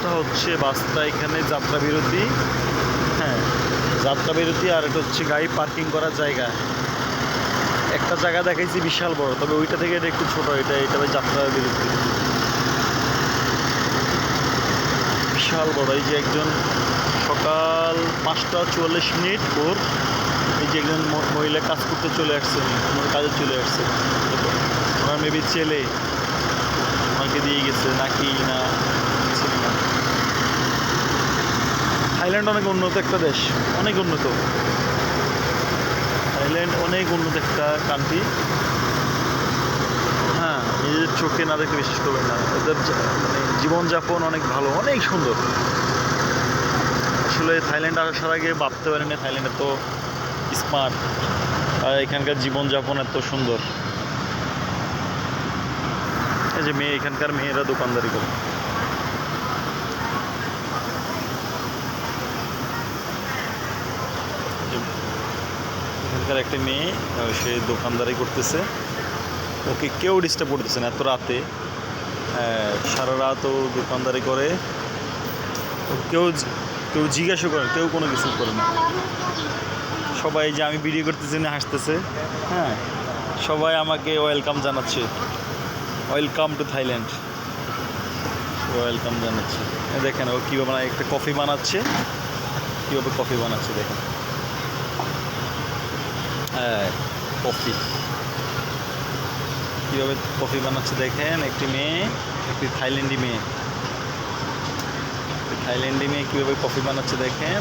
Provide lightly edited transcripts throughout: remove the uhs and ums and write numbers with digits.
বাসটা হচ্ছে বাসটা এখানে যাত্রা বিরতি। হ্যাঁ, যাত্রা বিরতি। আর এটা হচ্ছে গাড়ি পার্কিং করার জায়গা। একটা জায়গা দেখাইছি বিশাল বড়, তবে ওইটা থেকে এটা একটু ছোট। এটা যাত্রা বিরতি বিশাল বড়। এই যে একজন সকাল 5:44 ভোর, এই যে একজন মহিলা কাজ করতে চলে আসছে, কোনো কাজে চলে আসছে। ওনার মেবি ছেলে ওনাকে দিয়ে গেছে নাকি না। থাইল্যান্ড অনেক উন্নত একটা দেশ, অনেক উন্নত। থাইল্যান্ড অনেক উন্নত একটা কান্ট্রি। হ্যাঁ, নিজের চোখে না দেখে বিশ্বাস করবেন না। ওদের মানে জীবনযাপন অনেক ভালো, অনেক সুন্দর। আসলে থাইল্যান্ড আসার আগে ভাবতে পারি না থাইল্যান্ড এত স্মার্ট আর এখানকার জীবনযাপন এত সুন্দর। এই যে এখানকার মেয়েরা দোকানদারি করে। এখানকার একটা মেয়ে, সে দোকানদারি করতেছে। ওকে কেউ ডিস্টার্ব করতেছে না এত রাতে। সারা রাত ও দোকানদারি করে। কেউ কেউ জিজ্ঞাসা করে, কেউ কোনো কিছু করে না। সবাই যে আমি ভিডিও করতেছি না হাসতেছে। হ্যাঁ, সবাই আমাকে ওয়েলকাম জানাচ্ছে, ওয়েলকাম টু থাইল্যান্ড, ওয়েলকাম জানাচ্ছে। দেখেন ও কীভাবে একটা কফি বানাচ্ছে, কীভাবে কফি বানাচ্ছে দেখেন। হ্যাঁ, কফি কীভাবে কফি বানাচ্ছে দেখেন। একটি মেয়ে, একটি থাইল্যান্ডি মেয়ে, থাইল্যান্ডি মেয়ে কীভাবে কফি বানাচ্ছে দেখেন।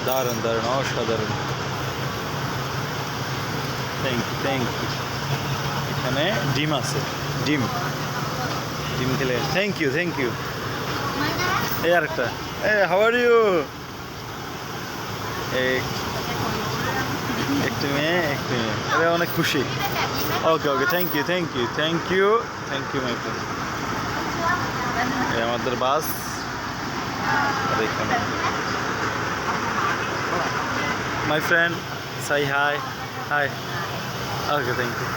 দারুণ দারুণ, অসাধারণ। Thank you, thank you. এখানে ডিম আছে, ডিম ডিম খেলে। Thank you, thank you. এই আরেকটা, হাউ আর ইউ। একটি মেয়ে, একটি মেয়ে, এটা অনেক খুশি। Okay okay, thank you, thank you, thank you, thank you my friend. আমাদের বাস। আর এখানে my friend, say hi hi. Okay, thank you.